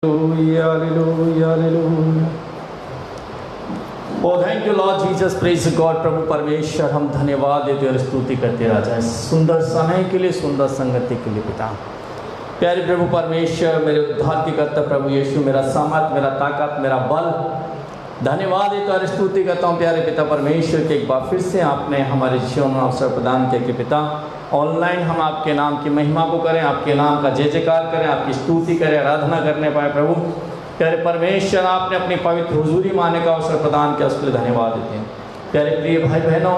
Hallelujah, hallelujah, hallelujah. Oh, thank you, Lord Jesus. Praise God. प्रभु परमेश्वर, हम धन्यवाद देते और स्तुति करते राजा इस सुंदर समय के लिए, सुंदर संगति के लिए पिता। प्यारे प्रभु परमेश्वर, मेरे उद्धार की कर्ता प्रभु यीशु, मेरा सामर्थ, मेरा ताकत, मेरा बल, धन्यवाद देता और स्तुति करता हूँ प्यारे पिता परमेश्वर के एक बार फिर से आपने हमारे जीवन में अवसर प्रदान किया कि पिता ऑनलाइन हम आपके नाम की महिमा को करें, आपके नाम का जय जयकार करें, आपकी स्तुति करें, आराधना करने पाए। प्रभु प्यारे परमेश्वर, आपने अपनी पवित्र हुजूरी माने का अवसर प्रदान किया, उसके लिए धन्यवाद देते हैं। प्यारे प्रिय भाई बहनों,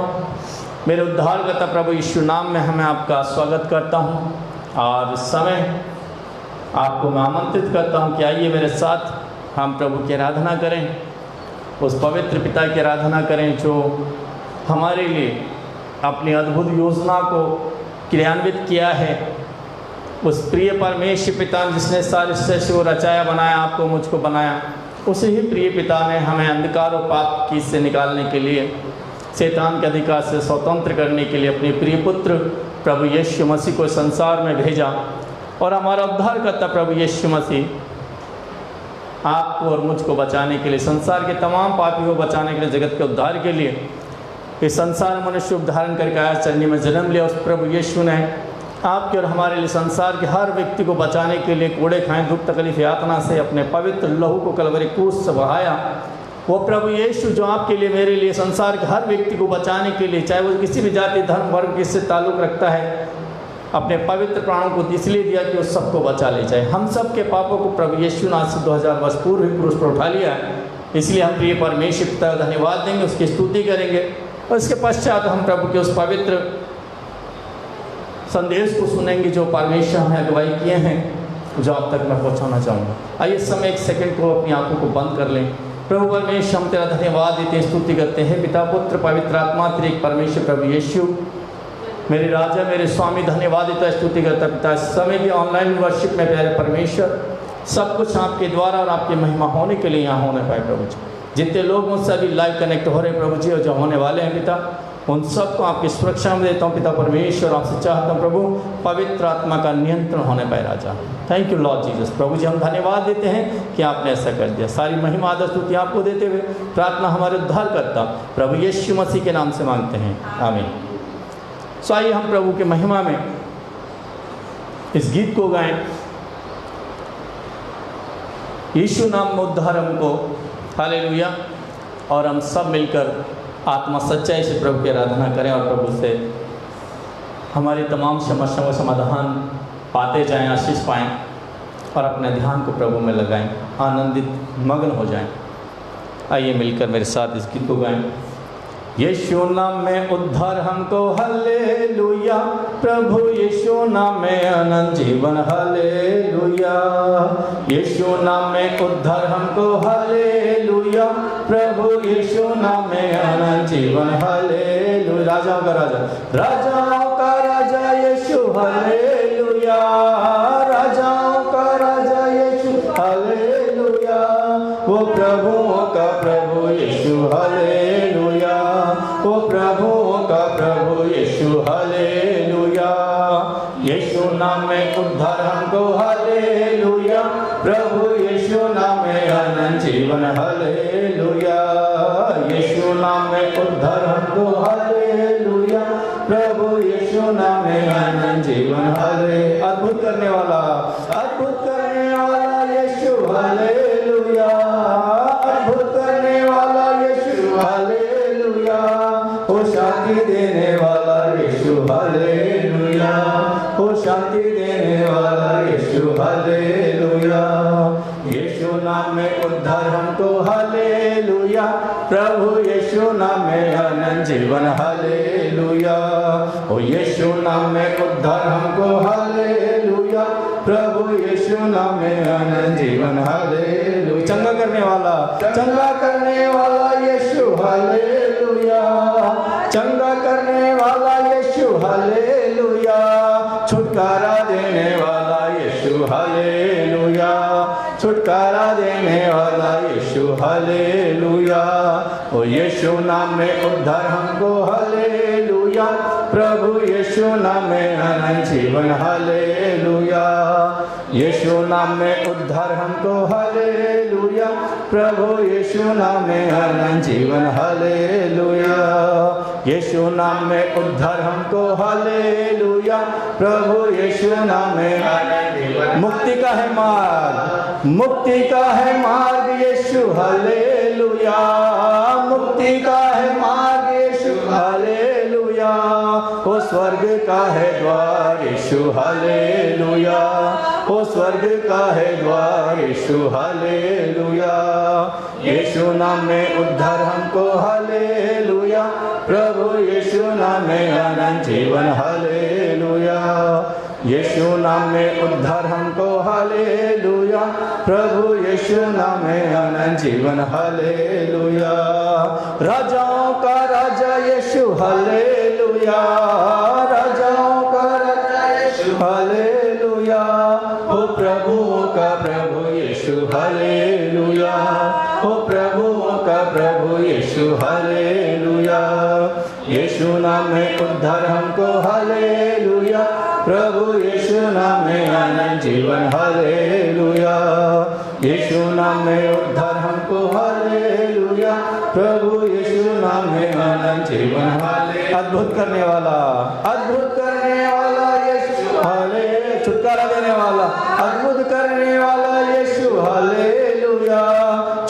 मेरे उद्धारकर्ता प्रभु यीशु नाम में मैं आपका स्वागत करता हूँ और इस समय आपको मैं आमंत्रित करता हूँ कि आइए मेरे साथ हम प्रभु की आराधना करें, उस पवित्र पिता की आराधना करें जो हमारे लिए अपनी अद्भुत योजना को क्रियान्वित किया है। उस प्रिय परमेश्वर पिता जिसने सारी सृष्टि को रचाया, बनाया, आपको मुझको बनाया, उसी ही प्रिय पिता ने हमें अंधकार और पाप की से निकालने के लिए, शैतान के अधिकार से स्वतंत्र करने के लिए अपने प्रिय पुत्र प्रभु यीशु मसीह को संसार में भेजा। और हमारा उद्धारकर्ता प्रभु यीशु मसीह आपको और मुझको बचाने के लिए, संसार के तमाम पापियों को बचाने के लिए, जगत के उद्धार के लिए इस संसार में मनुष्य रूप धारण करके आया, चरनी में जन्म लिया। उस प्रभु यीशु ने आपके और हमारे लिए, संसार के हर व्यक्ति को बचाने के लिए कोड़े खाएं, दुख तकलीफ यातना से अपने पवित्र लहू को कलवरी क्रूस से बहाया। वो प्रभु यीशु जो आपके लिए, मेरे लिए, संसार के हर व्यक्ति को बचाने के लिए, चाहे वो किसी भी जाति धर्म वर्ग किससे ताल्लुक़ रखता है, अपने पवित्र प्राणों को इसलिए दिया कि वो सबको बचा ले जाए। हम सब के पापों को प्रभु यीशु ने आज से 2000 वर्ष पूर्व ही क्रूस पर उठा लिया है। इसलिए हम प्रिय परमेश्वर पिता का धन्यवाद देंगे, उसकी स्तुति करेंगे और इसके पश्चात हम प्रभु के उस पवित्र संदेश को सुनेंगे जो परमेश्वर हमें अगुवाई किए हैं, जो आप तक मैं पहुँचाना चाहूँगा। आइए इस समय एक सेकंड को अपनी आंखों को बंद कर लें। प्रभु परमेश्वर, हम तेरा धन्यवाद देते हैं, स्तुति करते हैं। पिता पुत्र पवित्र आत्मा त्रिएक परमेश्वर प्रभु यीशु, मेरे राजा, मेरे स्वामी, धन्यवाद देता, स्तुति करता पिता। इस समय भी ऑनलाइन वर्शिप में प्यारे परमेश्वर, सब कुछ आपके द्वारा और आपकी महिमा होने के लिए यहाँ होने पाए प्रभु जी। जितने लोग मुझसे अभी लाइव कनेक्ट हो रहे हैं प्रभु जी, और जो होने वाले हैं पिता, उन सबको आपकी सुरक्षा में देता हूँ पिता परमेश्वर। आपसे चाहता हूँ प्रभु, पवित्र आत्मा का नियंत्रण होने पाए राजा। Thank you Lord Jesus. प्रभु जी, हम धन्यवाद देते हैं कि आपने ऐसा कर दिया। सारी महिमा आदर स्तुति आपको देते हुए प्रार्थना हमारे उद्धार करता प्रभु यीशु मसीह के नाम से मांगते हैं, आमीन। सो आइए हम प्रभु के महिमा में इस गीत को गाएं। यीशु नाम में उद्धार हमको, हालेलुया। और हम सब मिलकर आत्मा सच्चाई से प्रभु की आराधना करें और प्रभु से हमारी तमाम समस्याओं का समाधान पाते जाएं, आशीष पाएं और अपने ध्यान को प्रभु में लगाएं, आनंदित मग्न हो जाएं। आइए मिलकर मेरे साथ इस गीत को गाएं। यीशु नाम में उद्धार हमको, हालेलुया। प्रभु यीशु नाम में अनंत जीवन, हालेलुया। यीशु नाम में उद्धार हमको, हालेलुया। प्रभु यीशु नाम में अनंत जीवन, हालेलुया। राजाओं का राजा, राजाओं का राजा यीशु, हालेलुया। राजाओं का राजा यीशु, हालेलुया। वो प्रभुओं का प्रभु यीशु, हालेलुया। वो प्रभुओं का प्रभु यीशु, हालेलुया। यीशु नाम में उद्धार हमको, हालेलुया। प्रभु यीशु नाम में अनंत जीवन, हालेलुया। यीशु नाम में उद्धार हमको, हालेलुया। प्रभु यीशु नाम में अनंत जीवन, हालेलुया। अद्भुत करने वाला, अद्भुत करने वाला यीशु, हालेलुया। अद्भुत करने वाला यीशु, हालेलुया। ओ शांति देने वाला यीशु, हालेलुया। ओ शांति देने वाला यीशु, हालेलुया। यीशु नाम में उद्धार हमको, हालेलुया। प्रभु यीशु नाम में अनंत जीवन, हालेलुया। ओ यीशु नाम में उद्धार हमको, हालेलुया। प्रभु यीशु नाम में अनंत जीवन, हालेलुया। चंगा करने वाला, चंगा करने वाला यीशु, हालेलुया। चंगा करने वाला यीशु, हालेलुया। छुटकारा देने वाला यीशु, हालेलुया। छुटकारा देने वाला यीशु, हालेलुया। ओ यीशु नाम में उद्धार हमको, हालेलुया। प्रभु यीशु नाम में अनंत जीवन, हालेलुया। यीशु नाम में उद्धार हमको, हालेलुया। प्रभु यीशु नाम में अनंत जीवन, हालेलुया। यीशु नाम में उद्धार हमको, हालेलुया। प्रभु यीशु नाम में अनंत जीवन। मुक्ति का है मार्ग, मुक्ति का है मार्ग यीशु, हालेलुया। मुक्ति का है मार्ग यीशु, हालेलुया। ओ स्वर्ग का है द्वार यीशु, हालेलुया। ओ स्वर्ग का है द्वार यीशु, हालेलुया। यीशु नाम में उद्धार हमको, हालेलुया। प्रभु यीशु नाम में अनंत जीवन, हालेलुया। यीशु नाम में उद्धार हमको, हालेलुया। प्रभु यीशु नाम में अनंत जीवन, हालेलुया। राजाओं का राजा यीशु, हालेलुया। राजाओं का राजा यीशु, हालेलुया। ओ प्रभुओं का प्रभु यीशु, हालेलुया। ओ प्रभुओं का प्रभु यीशु, हालेलुया। यीशु नाम में उद्धार हमको, हालेलुया। प्रभु यीशु नाम में अनंत जीवन, हालेलुया। यीशु नाम में उद्धार हमको, हालेलुया। प्रभु यीशु नाम में अनंत जीवन, हालेलुया। अद्भुत करने वाला, अद्भुत करने वाला यीशु, हालेलुया। छुटकारा देने वाला, अद्भुत करने वाला यीशु, हालेलुया।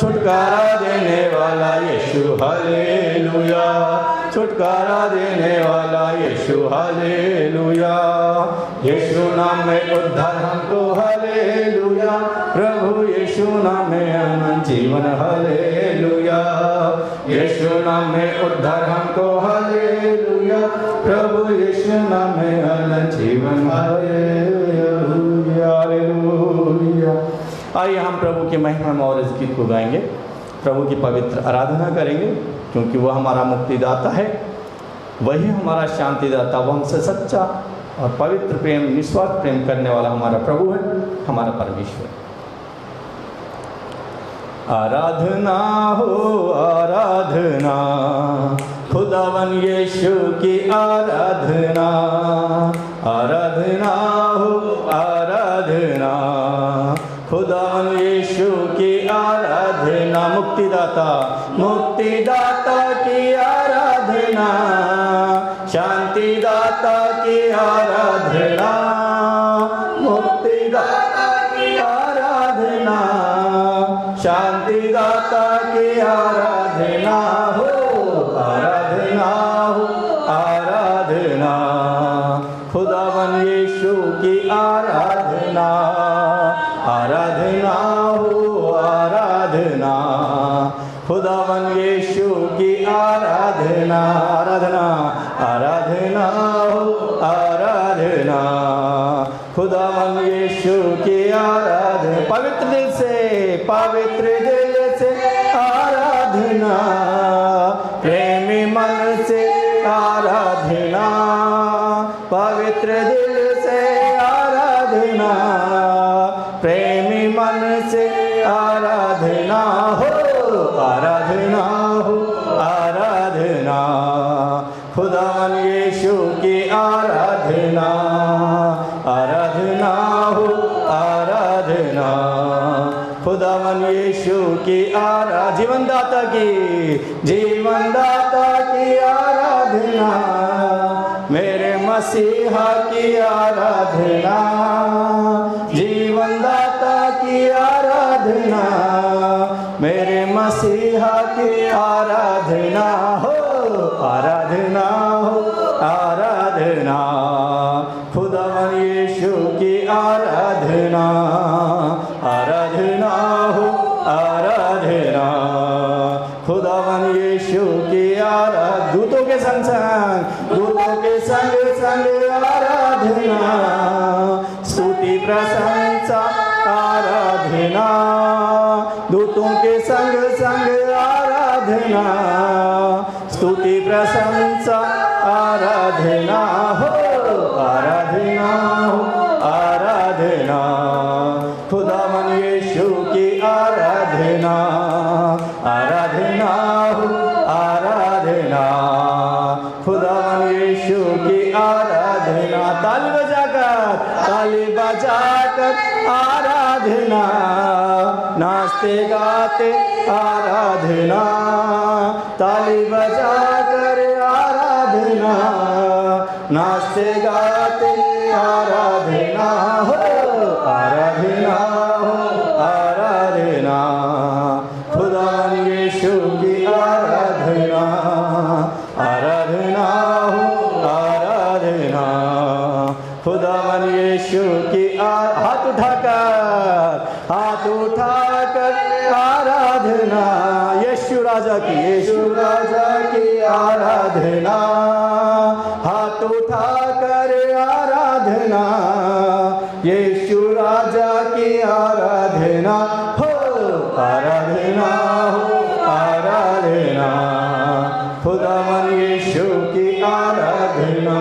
छुटकारा देने वाला यीशु, हालेलुया। छुटकारा देने वाला यीशु, हालेलुया। यीशु नाम में उद्धार हमको, हालेलुया। प्रभु यीशु नाम में अनंत जीवन, हालेलुया। यीशु नाम में उद्धार हमको, हालेलुया। प्रभु यीशु नाम में अनंत जीवन, हालेलुया, हालेलुया। आइए हम प्रभु की महिमा में और इस गीत को गाएंगे, प्रभु की पवित्र आराधना करेंगे, क्योंकि वह हमारा मुक्तिदाता है, वही हमारा शांतिदाता, वह हमसे सच्चा और पवित्र प्रेम, निस्वार्थ प्रेम करने वाला हमारा प्रभु है, हमारा परमेश्वर। आराधना हो आराधना, खुदावन यीशु की आराधना। आराधना हो आराधना, खुदावन यीशु की आराधना। मुक्तिदाता, मुक्तिदाता की आराधना। शांतिदाता की आराधना। मुक्तिदाता की आराधना। शांतिदाता की आराधना हो। आराधना हो आराधना, खुदावन यीशु की आराधना। आराधना हो आराधना, खुदावन यीशु की आराधना। आराधना, आराधना हो आराधना, खुदावन यीशु की आराधना। पवित्र दिल से, पवित्र दिल से आराधना। प्रेमी मन से आराधना। पवित्र दिल से आराधना। प्रेमी मन से आराधना हो। आराधना हो आराधना, खुदावन यीशु की आराधना। आराधना हो आराधना, खुदावन यीशु की आराधना। जीवन दाता की, जीवन दाता की आराधना। मेरे मसीहा की आराधना। जीवन दाता की आराधना। मेरे मसीहा की आराधना हो। आराधना हो आराधना, खुदावन यीशु की आराधना। आराधना हो आराधना, खुदावन यीशु की आराधना। दूतों के संग संग, दूतों के संग संग आराधना। स्तुति प्रशंसा आराधना। दूतों के संग संग आराधना। स्तुति प्रशंसा आराधना हो। आराधना हो आराधना, खुदावन यीशु की आराधना। आराधना हो आराधना, खुदावन यीशु की आराधना। ताली बजाकर, ताली बजाकर आराधना, नाचते गाते आराधना, ताली बजा कर आराधना, नाचते गाते आराधना हो, आराधना हो, आराधना, खुदा यीशु की आराधना, आराधना हो, आराधना, खुदावन यीशु की हाथ उठाकर आराधना, यीशु राजा की आराधना, हाथ उठाकर आराधना, यीशु राजा की आराधना हो, आराधना हो, आराधना, खुदावन यीशु की आराधना,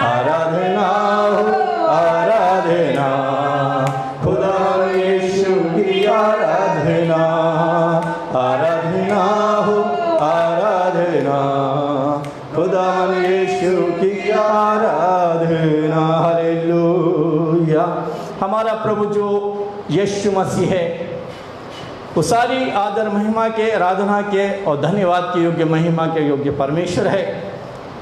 आराधना हो, आराधना, खुदावन यीशु की आराधना, आराधना हो, आराधना, खुदावन यीशु की आराधना। हालेलुया। हमारा प्रभु जो यीशु मसीह है, वो सारी आदर महिमा के, आराधना के और धन्यवाद के योग्य, महिमा के योग्य परमेश्वर है।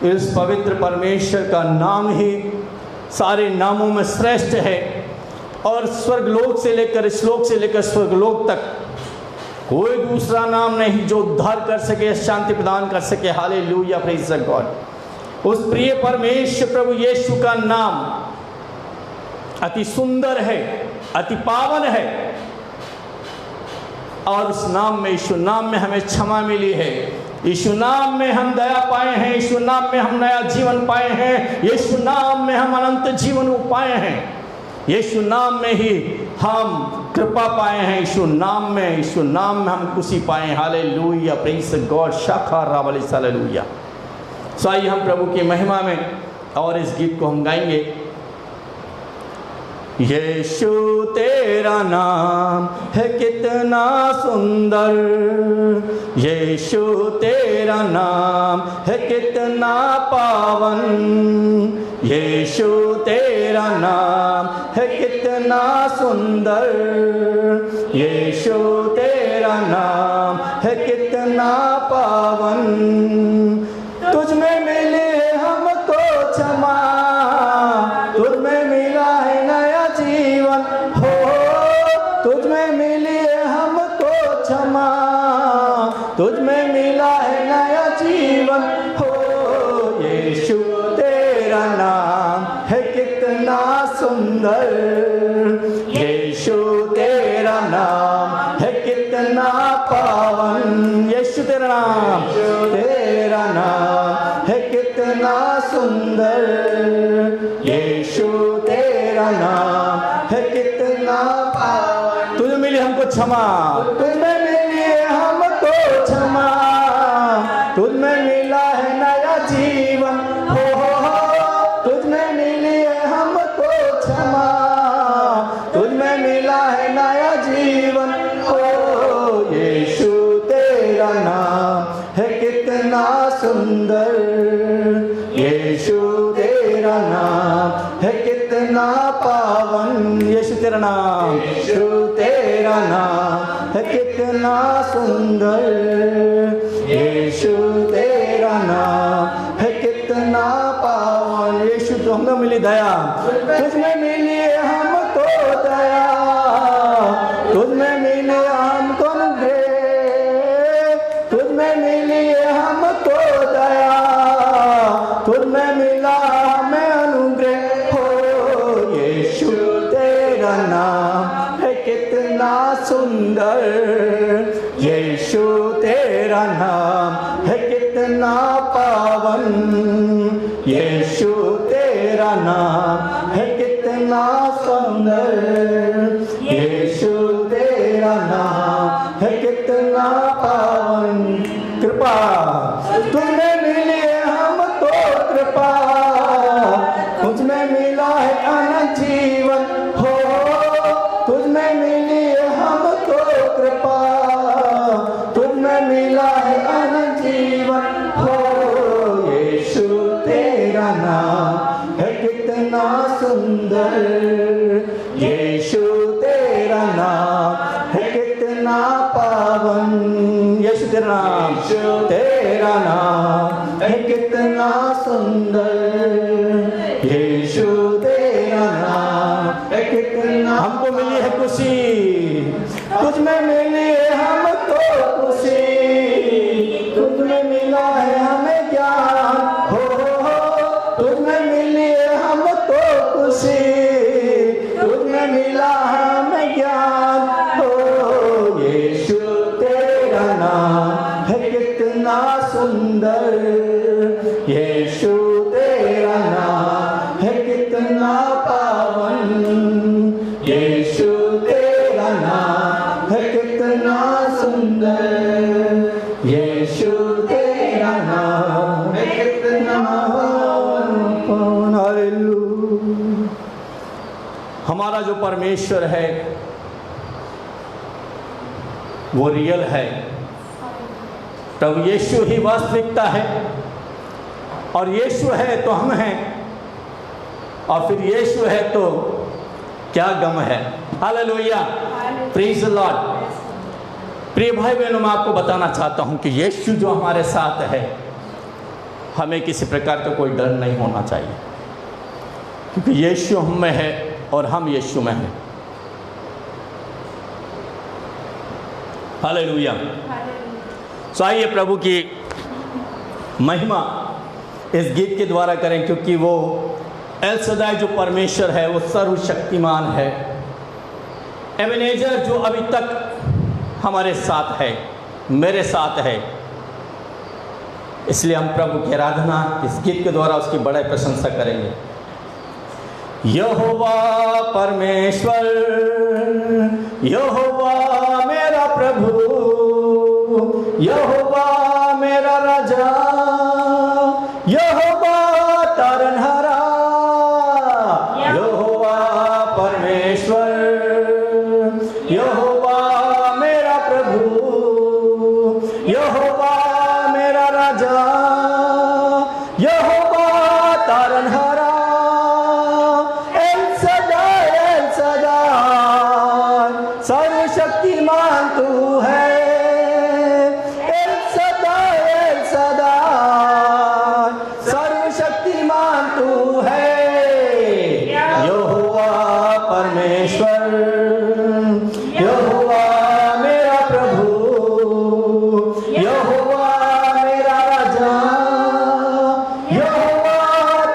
इस पवित्र परमेश्वर का नाम ही सारे नामों में श्रेष्ठ है और स्वर्गलोक से लेकर, श्लोक से लेकर स्वर्गलोक तक कोई दूसरा नाम नहीं जो उद्धार कर सके, शांति प्रदान कर सके। Hallelujah, praise the God. उस प्रिय परमेश्वर प्रभु यीशु का नाम अति सुंदर है, अति पावन है और उस नाम में, यीशु नाम में हमें क्षमा मिली है, यीशु नाम में हम दया पाए हैं, यीशु नाम में हम नया जीवन पाए हैं, यीशु नाम में हम अनंत जीवन पाए हैं, यीशु नाम में ही हम कृपा पाए हैं, यीशु नाम में हम खुशी पाए हैं। Hallelujah, praise God. शाखा रावली हालेलुया। सो आइए हम प्रभु की महिमा में और इस गीत को हम गाएंगे। यीशु तेरा नाम है कितना सुंदर, यीशु तेरा नाम है कितना पावन, यीशु तेरा नाम है कितना सुंदर, यीशु तेरा नाम है कितना पावन, तुझ में मिले हमको क्षमा, तुझ में मिला है नया जीवन हो, तुझ में मिली है हमको क्षमा, तुझ में मिला है नया जीवन हो, यीशु तेरा नाम है कितना सुंदर, यीशु तेरा नाम है कितना पावन, यीशु तेरा नाम है कितना सुंदर, यीशु तेरा नाम है कितना पावन, तुझ मिली हमको क्षमा, तुझ में मिली हमको क्षमा, तुझ में मिला है नया जीवन हो, तुझ में मिली है हमको क्षमा, तुझ में मिला है नया जीवन हो, यीशु तेरा नाम है कितना सुंदर, यीशु तेरा नाम है कितना पावन, यीशु तेरा नाम है कितना सुंदर, यीशु तेरा नाम है कितना पावन, यीशु तो हमें मिली दया, तुझ में मिली हमको दया, तुझ में मिली हमको अनुग्रह, तुझ में मिली हमको दया, तुझ में मिला हमें अनुग्रह हो, यीशु तेरा नाम है कितना सुंदर, यीशु तेरा नाम है कितना पावन, यीशु तेरा नाम है कितना सुंदर, यीशु तेरा नाम है कितना पावन, कृपा तुझमें मिली हमको कृपा, तुझ में मिला है अनंत जीवन हो, तुझ में मिली हमको कृपा, तुझ में मिला है अनंत जीवन हो, यीशु तेरा नाम है कितना सुंदर, यीशु तेरा तुझ में मिली हमको खुशी, तुझ में मिला है हमें ज्ञान, हो तुझ में मिली हमको खुशी, तुझ में मिला हमें ज्ञान, हो यीशु तेरा नाम है कितना सुंदर, यीशु तेरा नाम है कितना पावन, यीशु तेरा नाम है कितना सुंदर, यीशु तेरा नाम है कितना पावन। हालेलुया। हमारा जो परमेश्वर है वो रियल है, तब यीशु ही वास्तविकता है, और यीशु है तो हम हैं, और फिर यीशु है तो क्या गम है। Hallelujah, praise the Lord. प्रिय भाई बहनों, मैं आपको बताना चाहता हूं कि यीशु जो हमारे साथ है, हमें किसी प्रकार का कोई डर नहीं होना चाहिए, क्योंकि यीशु हम में है और हम यीशु में हैं। हालेलुया। सो आइए प्रभु की महिमा इस गीत के द्वारा करें, क्योंकि वो एल सदाई जो परमेश्वर है वो सर्वशक्तिमान है, एबेनेजर जो अभी तक हमारे साथ है, मेरे साथ है। इसलिए हम प्रभु की आराधना इस गीत के द्वारा उसकी बड़ी प्रशंसा करेंगे। यहोवा परमेश्वर, यहोवा मेरा प्रभु, यहोवा मेरा राजा, यहोवा तारनहारा, यहोवा परमेश्वर, यहोवा मेरा प्रभु, यहोवा मेरा राजा, यहोवा तारनहारा, एल सदाई, एल सदाई, सर्वशक्तिमान तू है, एल सदाई, एल सदाई, सर्वशक्तिमान तू है, यहोवा परमेश्वर, यहोवा मेरा प्रभु, यहोवा मेरा राजा, यहोवा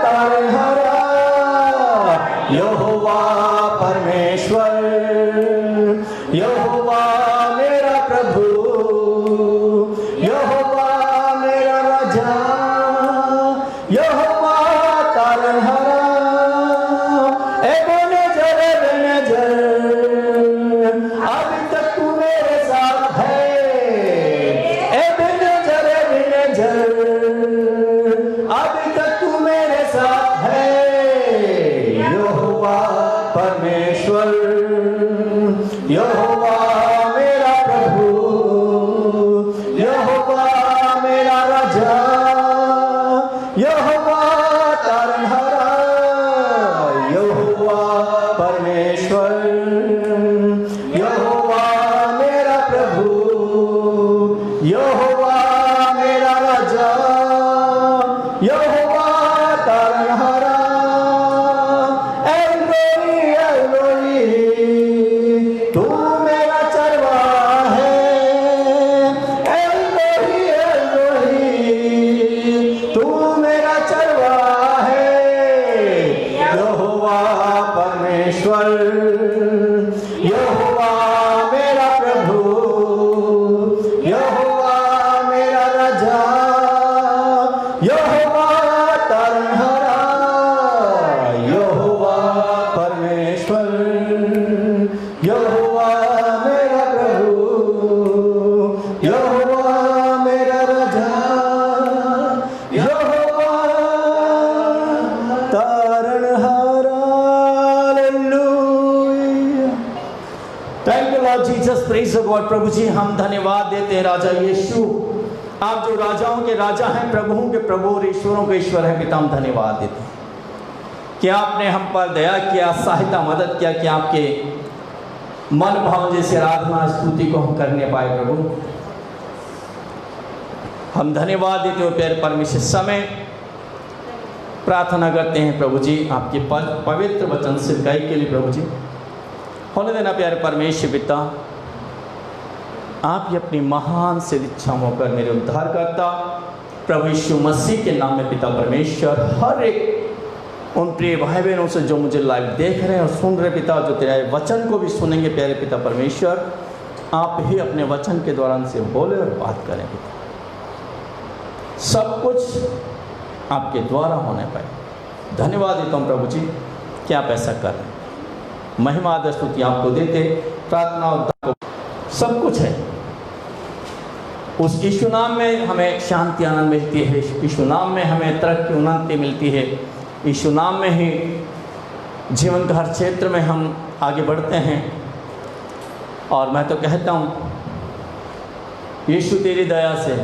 तारनहारा, यहोवा परमेश्वर, यहोवा मेरा प्रभु, यहोवा मेरा राजा, यहोवा तारनहारा, एबेनेजर, एबेनेजर, अभी तक तू मेरे साथ है, एबेनेजर, एबेनेजर, अभी तक तू मेरे साथ है, यहोवा परमेश्वर, यहोवा मेरा प्रभु, यहोवा मेरा राजा, यहोवा तारनहारा, यहोवा परमेश्वर, यहोवा मेरा प्रभु, यहोवा मेरा राजा, यहोवा तारनहारा, एलोही, एलोही, तू मेरा चरवाहा है, एलोही, एलोही, तू मेरा चरवाहा है, यहोवा परमेश्वर, यहोवा मेरा प्रभु, यहोवा मेरा राजा, यहोवा तारनहारा, यहोवा परमेश्वर, यहोवा मेरा प्रभु, यहोवा मेरा राजा, यहोवा तारनहारा। Hallelujah. Thank you Lord Jesus, praise the God. प्रभु जी, हम धन्यवाद देते हैं राजा यीशु, आप जो राजाओं के राजा हैं, प्रभुओं के प्रभु और ईश्वरों के ईश्वर हैं। पिता, हम धन्यवाद देते हैं कि आपने हम पर दया किया, सहायता, मदद किया कि आपके मन भाव जैसे आराधना स्तुति को हम करने पाए। प्रभु, हम धन्यवाद देते हुए प्यारे परमेश्वर समय प्रार्थना करते हैं प्रभु जी, आपके पवित्र वचन सिखाई के लिए प्रभु जी। होने देना प्यारे परमेश्वर पिता, आप ही अपनी महान सिद्ध इच्छाओं होकर मेरे उद्धारकर्ता प्रभु यीशु मसीह के नाम में पिता परमेश्वर हर एक उन प्रिय भाई बहनों से जो मुझे लाइव देख रहे हैं और सुन रहे पिता, जो तेरे वचन को भी सुनेंगे प्यारे पिता परमेश्वर, आप ही अपने वचन के द्वारा उनसे बोले और बात करें पिता। सब कुछ आपके द्वारा होने पाए। धन्यवाद देता हूँ प्रभु जी कि आप ऐसा कर रहे हैं। महिमा आदर स्तुति आपको देते, प्रार्थना और सब कुछ है। उस यीशु नाम में हमें शांति आनंद मिलती है, यीशु नाम में हमें तरक्की उन्नति मिलती है, यीशु नाम में ही जीवन के हर क्षेत्र में हम आगे बढ़ते हैं। और मैं तो कहता हूँ यीशु तेरी दया से,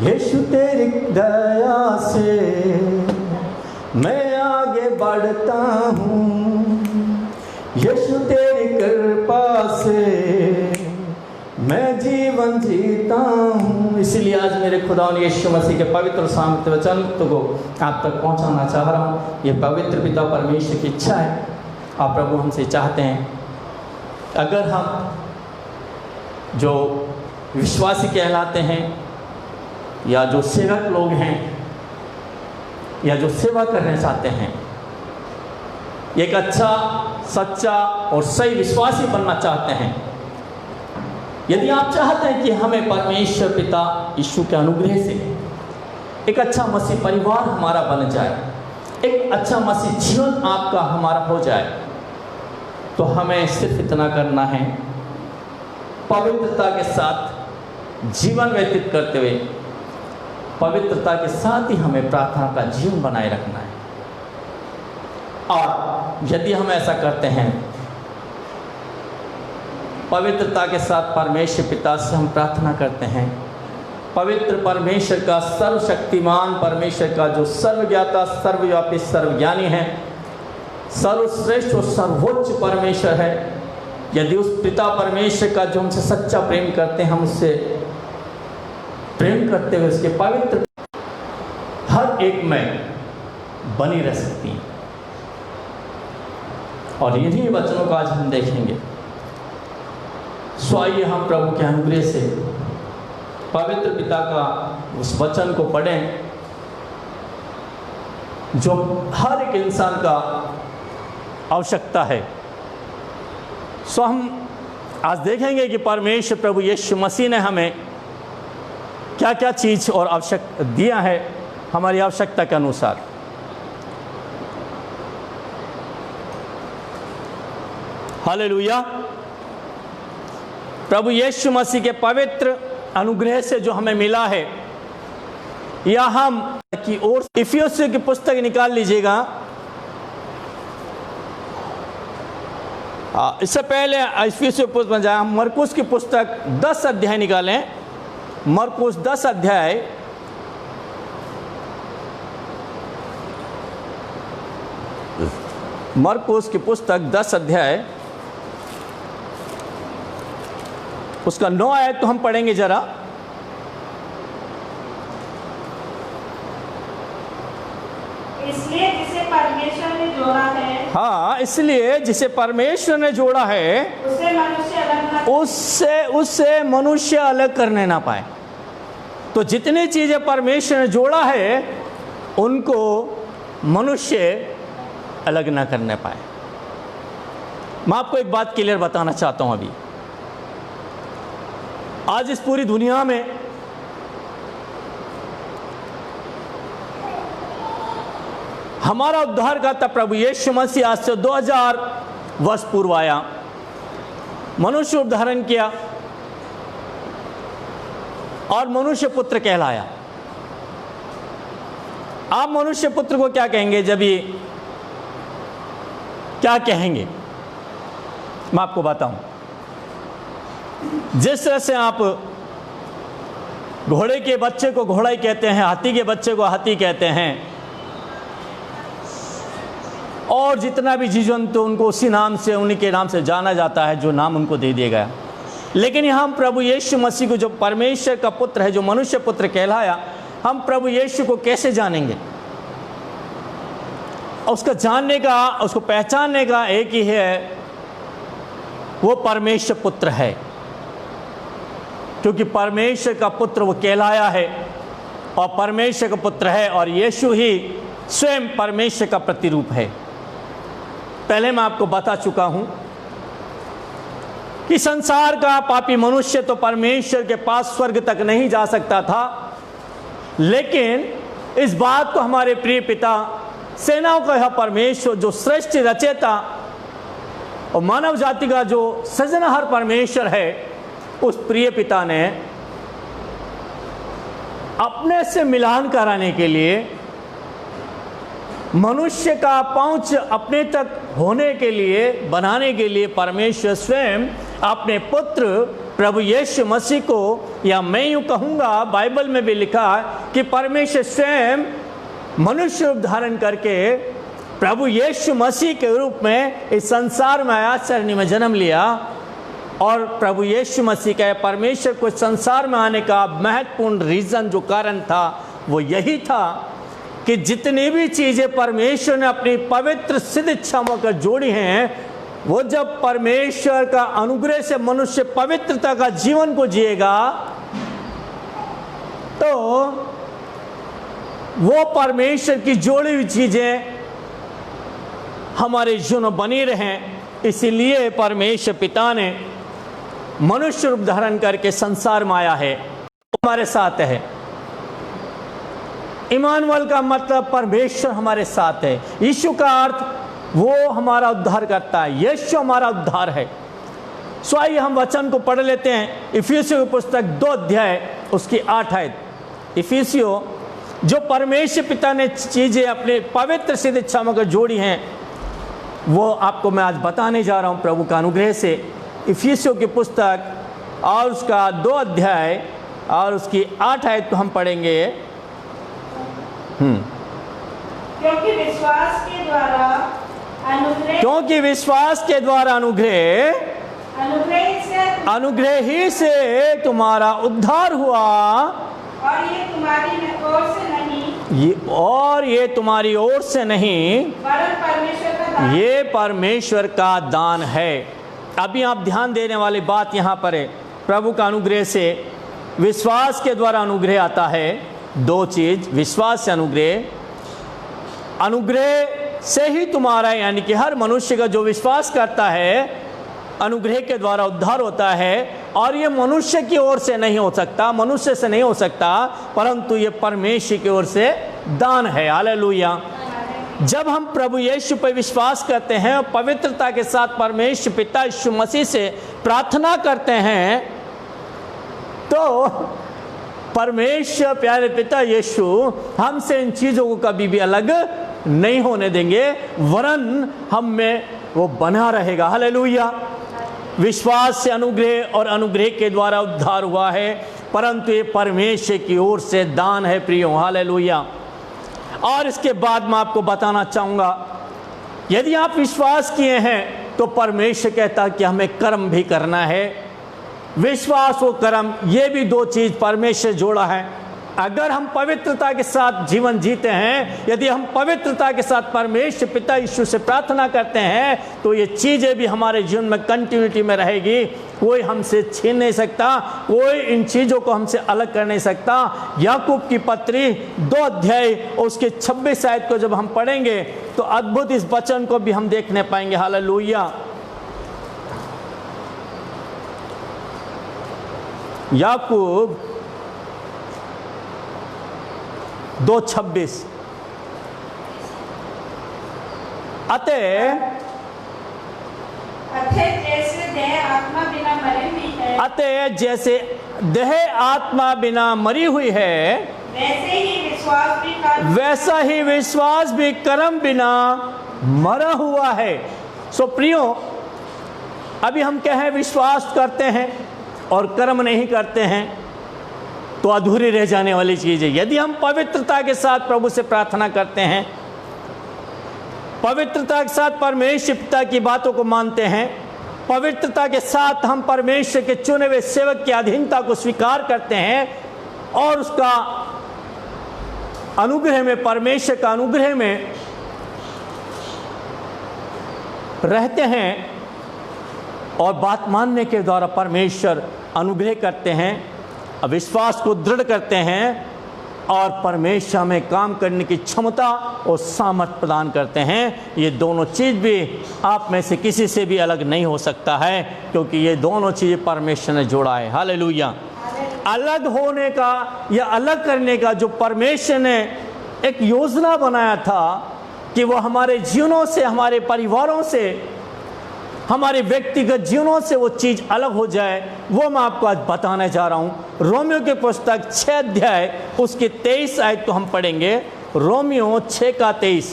यीशु तेरी दया से मैं आगे बढ़ता हूँ, यीशु तेरी कृपा से मैं जीवन जीता हूँ। इसलिए आज मेरे खुदा ने यीशु मसीह के पवित्र सामर्थ्य वचन को आप तक पहुँचाना चाह रहा हूँ। ये पवित्र पिता परमेश्वर की इच्छा है। आप प्रभु हमसे चाहते हैं अगर हम जो विश्वासी कहलाते हैं या जो सेवक लोग हैं या जो सेवा करना चाहते हैं, एक अच्छा सच्चा और सही विश्वासी बनना चाहते हैं, यदि आप चाहते हैं कि हमें परमेश्वर पिता यीशु के अनुग्रह से एक अच्छा मसीह परिवार हमारा बन जाए, एक अच्छा मसीह जीवन आपका हमारा हो जाए, तो हमें सिर्फ इतना करना है, पवित्रता के साथ जीवन व्यतीत करते हुए पवित्रता के साथ ही हमें प्रार्थना का जीवन बनाए रखना है। और यदि हम ऐसा करते हैं, पवित्रता के साथ परमेश्वर पिता से हम प्रार्थना करते हैं, पवित्र परमेश्वर का सर्वशक्तिमान परमेश्वर का जो सर्वज्ञाता सर्वव्यापी सर्वज्ञानी है, सर्वश्रेष्ठ और सर्वोच्च परमेश्वर है, यदि उस पिता परमेश्वर का जो हमसे सच्चा प्रेम करते हैं, हम उससे प्रेम करते हुए उसके पवित्र हर एक में बनी रह सकती हैं। और इन्हीं वचनों का आज हम देखेंगे। सो आइए हम प्रभु के अनुग्रह से पवित्र पिता का उस वचन को पढ़ें जो हर एक इंसान का आवश्यकता है। सो हम आज देखेंगे कि परमेश्वर प्रभु यीशु मसीह ने हमें क्या क्या चीज़ और आवश्यक दिया है हमारी आवश्यकता के अनुसार। हालेलुया। प्रभु यीशु मसीह के पवित्र अनुग्रह से जो हमें मिला है, या हम की ओर इफिसियों की पुस्तक निकाल लीजिएगा। इससे पहले इफिसियों पुस्तक में जाए, हम मरकुस की पुस्तक 10 अध्याय निकालें। मरकुस 10 अध्याय मरकुस की पुस्तक 10 अध्याय उसका 9 आयत तो हम पढ़ेंगे जरा। इसलिए जिसे परमेश्वर ने जोड़ा है, हाँ, इसलिए जिसे परमेश्वर ने जोड़ा है उससे मनुष्य अलग करने ना पाए। तो जितनी चीजें परमेश्वर ने जोड़ा है उनको मनुष्य अलग ना करने पाए। मैं आपको एक बात क्लियर बताना चाहता हूं। अभी आज इस पूरी दुनिया में हमारा उद्धारकर्ता प्रभु यीशु मसीह आज से 2000 वर्ष पूर्व आया, मनुष्य रूप धारण किया और मनुष्य पुत्र कहलाया। आप मनुष्य पुत्र को क्या कहेंगे? जब ये क्या कहेंगे मैं आपको बताऊं। जिस तरह से आप घोड़े के बच्चे को घोड़ा ही कहते हैं, हाथी के बच्चे को हाथी कहते हैं, और जितना भी जीव जंतु उनको उसी नाम से, उन्हीं के नाम से जाना जाता है जो नाम उनको दे दिया गया। लेकिन यहाँ हम प्रभु यीशु मसीह को, जो परमेश्वर का पुत्र है, जो मनुष्य पुत्र कहलाया, हम प्रभु यीशु को कैसे जानेंगे? उसका जानने का, उसको पहचानने का एक ही है, वो परमेश्वर पुत्र है। क्योंकि परमेश्वर का पुत्र वो कहलाया है और परमेश्वर का पुत्र है, और यीशु ही स्वयं परमेश्वर का प्रतिरूप है। पहले मैं आपको बता चुका हूं कि संसार का पापी मनुष्य तो परमेश्वर के पास स्वर्ग तक नहीं जा सकता था, लेकिन इस बात को हमारे प्रिय पिता, सेनाओं का यह परमेश्वर, जो सृष्टि रचयिता और मानव जाति का जो सृजनहार परमेश्वर है, उस प्रिय पिता ने अपने से मिलान कराने के लिए, मनुष्य का पहुंच अपने तक होने के लिए, बनाने के लिए परमेश्वर स्वयं अपने पुत्र प्रभु यीशु मसीह को, या मैं यूं कहूंगा बाइबल में भी लिखा है कि परमेश्वर स्वयं मनुष्य रूप धारण करके प्रभु यीशु मसीह के रूप में इस संसार में आया, चरनी में जन्म लिया। और प्रभु यीशु मसीह का परमेश्वर को संसार में आने का महत्वपूर्ण रीजन, जो कारण था, वो यही था कि जितनी भी चीजें परमेश्वर ने अपनी पवित्र सिद्ध इच्छाओं कर जोड़ी हैं, वो जब परमेश्वर का अनुग्रह से मनुष्य पवित्रता का जीवन को जिएगा, तो वो परमेश्वर की जोड़ी हुई चीजें हमारे जीवन में बनी रहें। इसीलिए परमेश्वर पिता ने मनुष्य रूप धारण करके संसार में आया है, हमारे साथ है। इमानुएल का मतलब परमेश्वर हमारे साथ है। यीशु का अर्थ वो हमारा उद्धार करता है, यीशु हमारा उद्धार है। सो आइए हम वचन को पढ़ लेते हैं। इफिसियों की पुस्तक 2 अध्याय उसकी 8 आयत। इफिसियों, जो परमेश्वर पिता ने चीजें अपने पवित्र सिद्ध इच्छाओं को जोड़ी हैं, वो आपको मैं आज बताने जा रहा हूं प्रभु का अनुग्रह से। इफिसियों की पुस्तक और उसका 2 अध्याय और उसकी 8 आयत को हम पढ़ेंगे। क्योंकि विश्वास के द्वारा अनुग्रह ही से तुम्हारा उद्धार हुआ, और ये तुम्हारी ओर से नहीं, और ये तुम्हारी ओर से नहीं, वरन परमेश्वर का दान, ये परमेश्वर का दान है। अभी आप ध्यान देने वाली बात यहाँ पर है, प्रभु का अनुग्रह से, विश्वास के द्वारा अनुग्रह आता है। 2 चीज, विश्वास से अनुग्रह, अनुग्रह से ही तुम्हारा, यानी कि हर मनुष्य का जो विश्वास करता है, अनुग्रह के द्वारा उद्धार होता है। और ये मनुष्य की ओर से नहीं हो सकता, मनुष्य से नहीं हो सकता, परंतु ये परमेश्वर की ओर से दान है। हालेलुया। जब हम प्रभु यीशु पर विश्वास करते हैं और पवित्रता के साथ परमेश्वर पिता यीशु मसीह से प्रार्थना करते हैं, तो परमेश्वर प्यारे पिता यीशु हमसे इन चीजों को कभी भी अलग नहीं होने देंगे, वरन हम में वो बना रहेगा। हालेलुया। विश्वास से अनुग्रह और अनुग्रह के द्वारा उद्धार हुआ है, परंतु ये परमेश्वर की ओर से दान है प्रियो। हालेलुया। और इसके बाद मैं आपको बताना चाहूंगा, यदि आप विश्वास किए हैं तो परमेश्वर कहता कि हमें कर्म भी करना है। विश्वास और कर्म, ये भी 2 चीज परमेश्वर जोड़ा है। अगर हम पवित्रता के साथ जीवन जीते हैं, यदि हम पवित्रता के साथ परमेश्वर पिता यीशु से प्रार्थना करते हैं, तो ये चीजें भी हमारे जीवन में कंटिन्यूटी में रहेगी। कोई हमसे छीन नहीं सकता, कोई इन चीजों को हमसे अलग कर नहीं सकता। याकूब की पत्री 2 अध्याय उसके 26 आयत को जब हम पढ़ेंगे, तो अद्भुत इस वचन को भी हम देखने पाएंगे। हालेलुया। याकूब 2:26, अतः जैसे देह आत्मा बिना मरी हुई है, अतः जैसे देह आत्मा बिना मरी हुई है, वैसा ही विश्वास भी कर्म बिना मरा हुआ है। सो प्रियो, अभी हम कहें विश्वास करते हैं और कर्म नहीं करते हैं, तो अधूरी रह जाने वाली चीज है। यदि हम पवित्रता के साथ प्रभु से प्रार्थना करते हैं, पवित्रता के साथ परमेश्वर पिता की बातों को मानते हैं, पवित्रता के साथ हम परमेश्वर के चुने हुए सेवक की अधीनता को स्वीकार करते हैं और उसका अनुग्रह में, परमेश्वर का अनुग्रह में रहते हैं और बात मानने के द्वारा परमेश्वर अनुग्रह करते हैं, विश्वास को दृढ़ करते हैं और परमेश्वर में काम करने की क्षमता और सामर्थ्य प्रदान करते हैं। ये दोनों चीज़ भी आप में से किसी से भी अलग नहीं हो सकता है, क्योंकि ये दोनों चीज़ें परमेश्वर ने जोड़ा है। हालेलुया। अलग होने का या अलग करने का जो परमेश्वर ने एक योजना बनाया था कि वो हमारे जीवनों से, हमारे परिवारों से, हमारे व्यक्तिगत जीवनों से वो चीज़ अलग हो जाए, वो मैं आपको आज बताने जा रहा हूँ। रोमियो के पुस्तक 6 अध्याय उसके 23 आयत को हम पढ़ेंगे। रोमियो 6 का 23।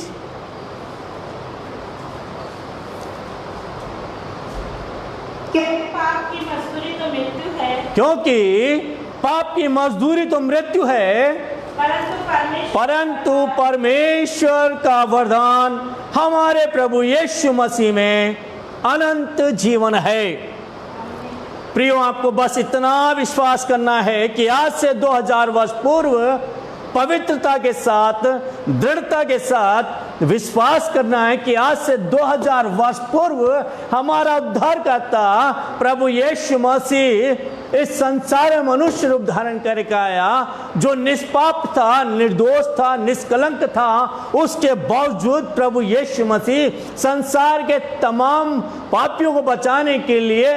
क्योंकि पाप की मजदूरी तो मृत्यु है, क्योंकि पाप की मजदूरी तो मृत्यु है, परंतु परमेश्वर का वरदान हमारे प्रभु यीशु मसीह में अनंत जीवन है। प्रियो, आपको बस इतना विश्वास करना है कि आज से 2000 वर्ष पूर्व पवित्रता के साथ, दृढ़ता के साथ विश्वास करना है कि आज से 2000 वर्ष पूर्व हमारा उद्धारकर्ता प्रभु यीशु मसीह इस संसार में मनुष्य रूप धारण करके आया, जो निष्पाप था, निर्दोष था, निष्कलंक था। उसके बावजूद प्रभु यीशु मसीह संसार के तमाम पापियों को बचाने के लिए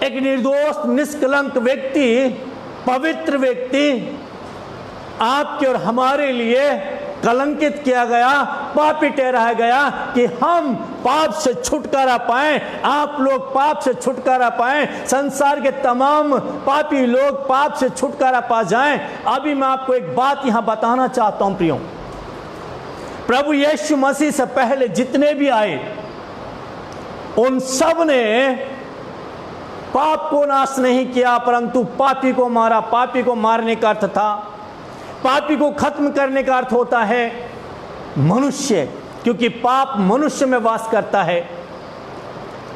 एक निर्दोष, निष्कलंक व्यक्ति, पवित्र व्यक्ति आपके और हमारे लिए कलंकित किया गया, पापी ठहराया गया कि हम पाप से छुटकारा पाएं, आप लोग पाप से छुटकारा पाएं, संसार के तमाम पापी लोग पाप से छुटकारा पा जाएं। अभी मैं आपको एक बात यहां बताना चाहता हूं प्रियो, प्रभु यीशु मसीह से पहले जितने भी आए उन सब ने पाप को नाश नहीं किया, परंतु पापी को मारा। पापी को मारने का अर्थ था, पापी को खत्म करने का अर्थ होता है मनुष्य, क्योंकि पाप मनुष्य में वास करता है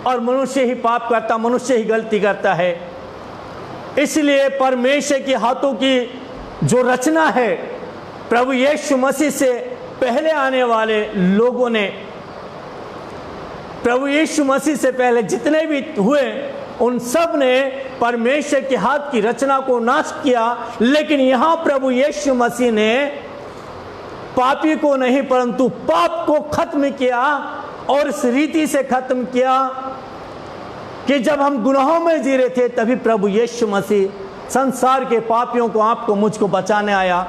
और मनुष्य ही पाप करता, मनुष्य ही गलती करता है। इसलिए परमेश्वर के हाथों की जो रचना है, प्रभु यीशु मसीह से पहले आने वाले लोगों ने, प्रभु यीशु मसीह से पहले जितने भी हुए उन सब ने परमेश्वर के हाथ की रचना को नाश किया। लेकिन यहां प्रभु यीशु मसीह ने पापी को नहीं परंतु पाप को खत्म किया, और इस रीति से खत्म किया कि जब हम गुनाहों में जी रहे थे तभी प्रभु यीशु मसीह संसार के पापियों को, आपको, मुझको बचाने आया,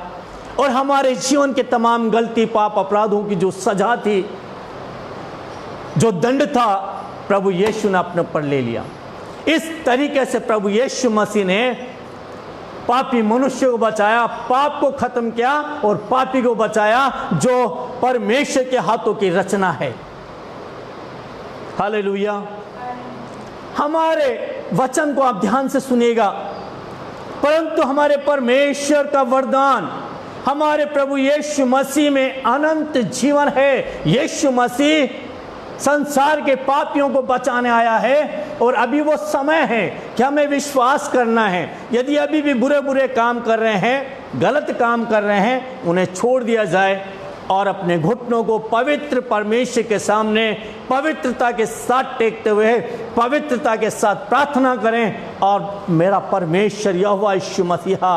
और हमारे जीवन के तमाम गलती, पाप, अपराधों की जो सजा थी, जो दंड था, प्रभु यीशु ने अपने ऊपर ले लिया। इस तरीके से प्रभु यीशु मसीह ने पापी मनुष्य को बचाया, पाप को खत्म किया और पापी को बचाया, जो परमेश्वर के हाथों की रचना है। हालेलुया। हमारे वचन को आप ध्यान से सुनिएगा, परंतु हमारे परमेश्वर का वरदान हमारे प्रभु यीशु मसीह में अनंत जीवन है। यीशु मसीह संसार के पापियों को बचाने आया है, और अभी वो समय है कि हमें विश्वास करना है। यदि अभी भी बुरे बुरे काम कर रहे हैं, गलत काम कर रहे हैं, उन्हें छोड़ दिया जाए और अपने घुटनों को पवित्र परमेश्वर के सामने पवित्रता के साथ टेकते हुए पवित्रता के साथ प्रार्थना करें, और मेरा परमेश्वर यहोवा यीशु मसीहा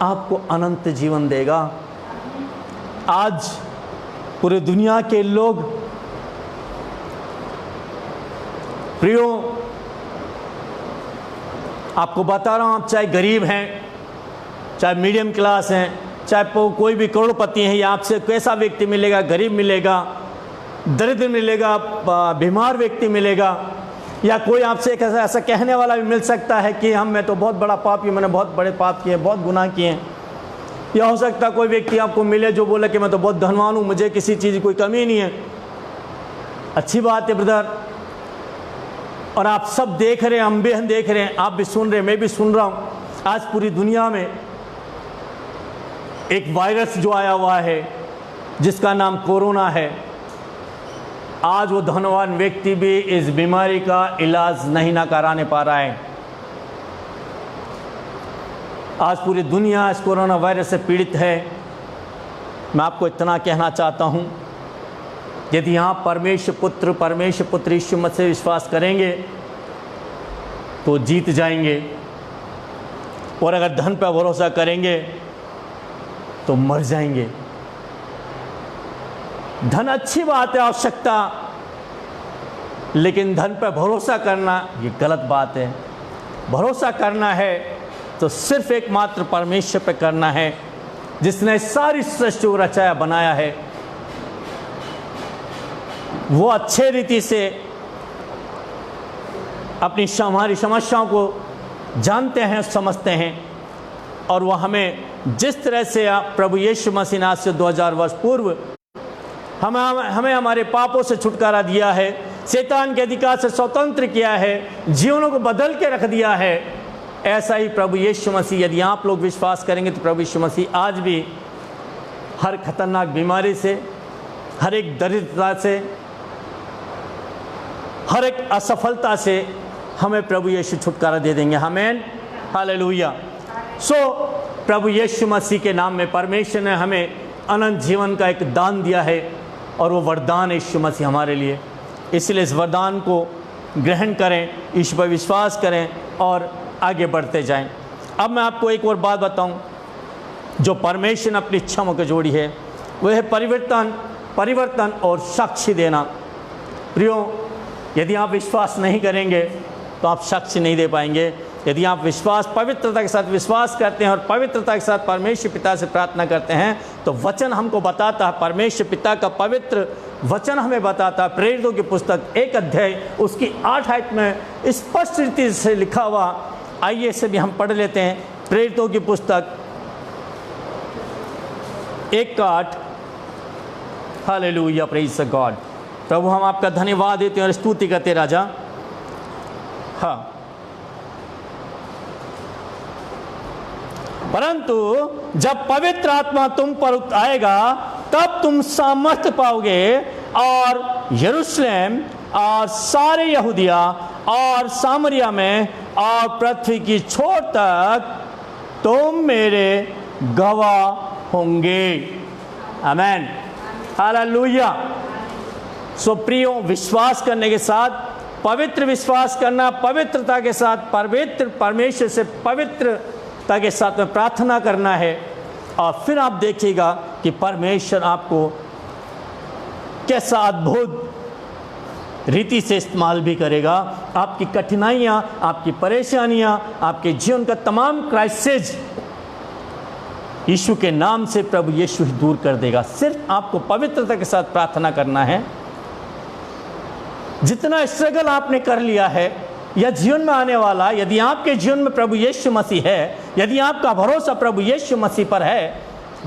आपको अनंत जीवन देगा। आज पूरे दुनिया के लोग, प्रियो, आपको बता रहा हूं, आप चाहे गरीब हैं, चाहे मीडियम क्लास हैं, चाहे कोई भी करोड़पति है, या आपसे कैसा व्यक्ति मिलेगा, गरीब मिलेगा, दरिद्र मिलेगा, बीमार व्यक्ति मिलेगा, या कोई आपसे एक ऐसा कहने वाला भी मिल सकता है कि मैं तो बहुत बड़ा पापी हूँ, मैंने बहुत बड़े पाप किए, बहुत गुनाह किए हैं। या हो सकता है कोई व्यक्ति आपको मिले जो बोले कि मैं तो बहुत धनवान हूँ, मुझे किसी चीज़ की कोई कमी नहीं है। अच्छी बात है ब्रदर, और आप सब देख रहे हैं, हम भी देख रहे हैं, आप भी सुन रहे हैं, मैं भी सुन रहा हूँ। आज पूरी दुनिया में एक वायरस जो आया हुआ है जिसका नाम कोरोना है, आज वो धनवान व्यक्ति भी इस बीमारी का इलाज नहीं ना कराने पा रहा है। आज पूरी दुनिया इस कोरोना वायरस से पीड़ित है। मैं आपको इतना कहना चाहता हूँ, यदि यहाँ परमेश्वर पुत्र यीशु मसीह विश्वास करेंगे तो जीत जाएंगे। और अगर धन पर भरोसा करेंगे तो मर जाएंगे। धन अच्छी बात है, आवश्यकता, लेकिन धन पर भरोसा करना ये गलत बात है। भरोसा करना है तो सिर्फ एकमात्र परमेश्वर पर करना है, जिसने सारी सृष्टि को रचाया बनाया है। वो अच्छे रीति से अपनी हमारी समस्याओं को जानते हैं, समझते हैं, और वो हमें जिस तरह से प्रभु यीशु मसीह ने आज से 2000 वर्ष पूर्व हमें हमारे पापों से छुटकारा दिया है, शैतान के अधिकार से स्वतंत्र किया है, जीवनों को बदल के रख दिया है, ऐसा ही प्रभु यीशु मसीह, यदि आप लोग विश्वास करेंगे तो प्रभु यीशु मसीह आज भी हर खतरनाक बीमारी से, हर एक दरिद्रता से, हर एक असफलता से हमें प्रभु यीशु छुटकारा दे देंगे। आमीन, हालेलुया। प्रभु यीशु मसीह के नाम में परमेश्वर ने हमें अनंत जीवन का एक दान दिया है, और वो वरदान यीशु मसीह हमारे लिए। इसलिए इस वरदान को ग्रहण करें, ईश्वर पर विश्वास करें और आगे बढ़ते जाएं। अब मैं आपको एक और बात बताऊं, जो परमेश्वर ने अपनी इच्छाओं को जोड़ी है, वह है परिवर्तन और साक्षी देना। प्रियो, यदि आप विश्वास नहीं करेंगे तो आप साक्षी नहीं दे पाएंगे। यदि आप पवित्रता के साथ विश्वास करते हैं और पवित्रता के साथ परमेश्वर पिता से प्रार्थना करते हैं, तो वचन हमको बताता है, परमेश्वर पिता का पवित्र वचन हमें बताता है। प्रेरितों की पुस्तक 1 अध्याय उसकी 8 आयत में स्पष्ट रीति से लिखा हुआ, आइए इसे भी हम पढ़ लेते हैं। प्रेरितों की पुस्तक 1:8। Hallelujah, praise the God. प्रभु, हम आपका धन्यवाद देते हैं और स्तुति करते राजा। हाँ, परंतु जब पवित्र आत्मा तुम पर आएगा तब तुम सामर्थ्य पाओगे, और यरूशलेम और सारे यहूदिया और सामरिया में और पृथ्वी की छोर तक तुम मेरे गवाह होंगे। आमीन, हालेलुया। प्रियो, विश्वास करने के साथ पवित्र विश्वास करना, पवित्रता के साथ पवित्र परमेश्वर से पवित्रता के साथ में प्रार्थना करना है, और फिर आप देखिएगा कि परमेश्वर आपको कैसा अद्भुत रीति से इस्तेमाल भी करेगा। आपकी कठिनाइयाँ, आपकी परेशानियाँ, आपके जीवन का तमाम क्राइसिस यीशु के नाम से प्रभु यीशु ही दूर कर देगा। सिर्फ आपको पवित्रता के साथ प्रार्थना करना है। जितना स्ट्रगल आपने कर लिया है या जीवन में आने वाला, यदि आपके जीवन में प्रभु यीशु मसीह है, यदि आपका भरोसा प्रभु यीशु मसीह पर है,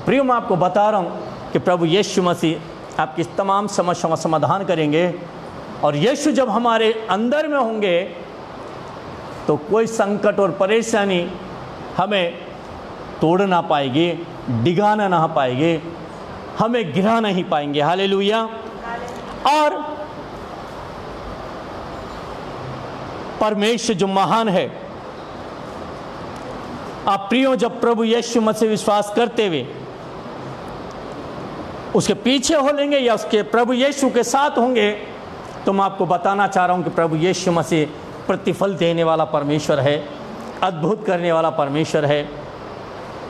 प्रिय, मैं आपको बता रहा हूँ कि प्रभु यीशु मसीह आपकी तमाम समस्याओं का समाधान करेंगे। और यीशु जब हमारे अंदर में होंगे तो कोई संकट और परेशानी हमें तोड़ ना पाएगी, डिगाना ना पाएगी, हमें गिरा नहीं पाएंगे। हालेलुया। और परमेश्वर जो महान है, आप प्रियो जब प्रभु यीशु मसीह विश्वास करते हुए उसके पीछे हो लेंगे या उसके प्रभु यीशु के साथ होंगे, तो मैं आपको बताना चाह रहा हूं कि प्रभु यीशु मसीह प्रतिफल देने वाला परमेश्वर है, अद्भुत करने वाला परमेश्वर है।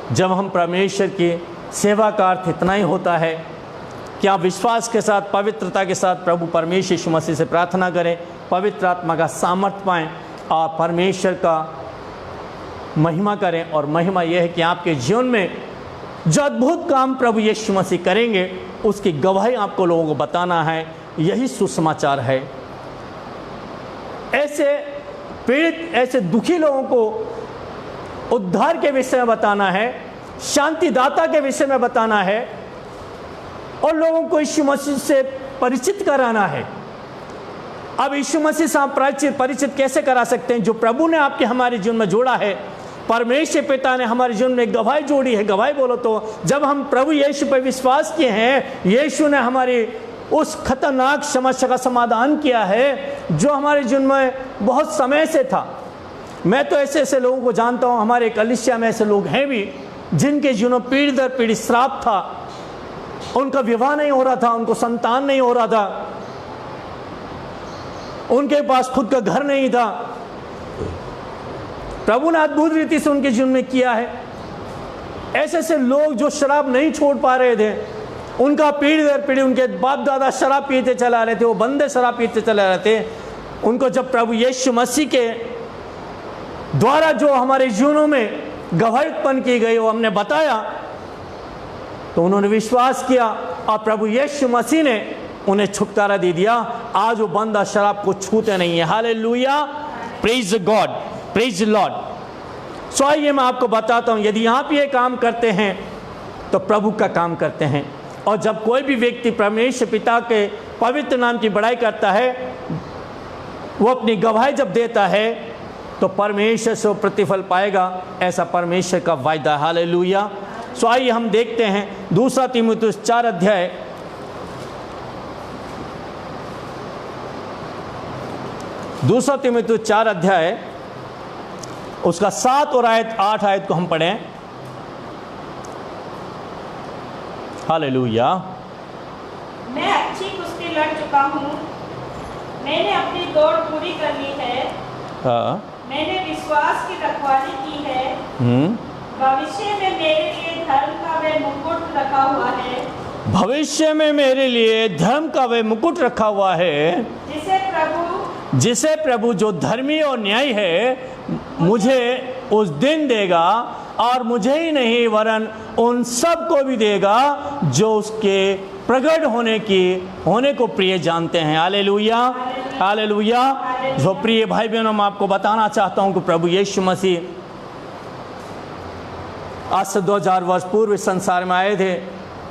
जब हम परमेश्वर की सेवा का अर्थ इतना ही होता है कि आप विश्वास के साथ, पवित्रता के साथ प्रभु परमेश्वर यीशु मसीह से प्रार्थना करें, पवित्र आत्मा का सामर्थ्य पाएं और परमेश्वर का महिमा करें। और महिमा यह है कि आपके जीवन में जो अद्भुत काम प्रभु यीशु मसीह करेंगे, उसकी गवाही आपको लोगों को बताना है। यही सुसमाचार है। ऐसे पीड़ित, ऐसे दुखी लोगों को उद्धार के विषय में बताना है, शांतिदाता के विषय में बताना है, और लोगों को यीशु मसीह से परिचित कराना है। अब यीशु मसीह से आप परिचित कैसे करा सकते हैं? जो प्रभु ने आपके हमारे जीवन में जोड़ा है, परमेश्वर पिता ने हमारे जीवन में एक गवाही जोड़ी है। गवाही बोलो तो जब हम प्रभु यीशु पर विश्वास किए हैं, यीशु ने हमारी उस खतरनाक समस्या का समाधान किया है जो हमारे जीवन में बहुत समय से था। मैं तो ऐसे ऐसे लोगों को जानता हूँ, हमारे कलीसिया में ऐसे लोग हैं भी जिनके जीवन में पीढ़ी दर पीढ़ी श्राप था, उनका विवाह नहीं हो रहा था, उनको संतान नहीं हो रहा था, उनके पास खुद का घर नहीं था, प्रभु ने अद्भुत रीति से उनके जीवन में किया है। ऐसे ऐसे लोग जो शराब नहीं छोड़ पा रहे थे, उनका पीढ़ी दर पीढ़ी उनके बाप दादा शराब पीते चला रहे थे, वो बंदे शराब पीते चला रहे थे, उनको जब प्रभु यीशु मसीह के द्वारा जो हमारे जीवनों में गवाही उत्पन्न की गई वो हमने बताया, तो उन्होंने विश्वास किया और प्रभु यीशु मसीह ने उन्हें छुटकारा दे दिया। आज वो बंदा शराब को छूते नहीं है। Hallelujah, praise God, praise Lord. So आइए मैं आपको बताता हूं, यदि आप ये काम करते हैं तो प्रभु का काम करते हैं। और जब कोई भी व्यक्ति परमेश्वर पिता के पवित्र नाम की बड़ाई करता है, वो अपनी गवाही जब देता है तो परमेश्वर से प्रतिफल पाएगा, ऐसा परमेश्वर का वायदा है। हालेलुया। सो आइए हम देखते हैं 2 तीमुथियुस 4 अध्याय 2 तीमुथियुस 4 अध्याय उसका 7 और 8 आयत को हम पढ़ें। हालेलुया। मैं अच्छी कुश्ती लड़ चुका हूँ, मैंने अपनी दौड़ पूरी कर ली है, हाँ। मैंने विश्वास की रखवाली की है। भविष्य में मेरे लिए धर्म का वह मुकुट रखा हुआ है, भविष्य में मेरे लिए धर्म का वह मुकुट रखा हुआ है, जिसे प्रभु जो धर्मी और न्यायी है मुझे उस दिन देगा, और मुझे ही नहीं वरन उन सब को भी देगा जो उसके प्रकट होने को प्रिय जानते हैं। Hallelujah, hallelujah. जो प्रिय भाई बहनों, मैं आपको बताना चाहता हूं कि प्रभु यीशु मसीह आज से 2000 वर्ष पूर्व इस संसार में आए थे।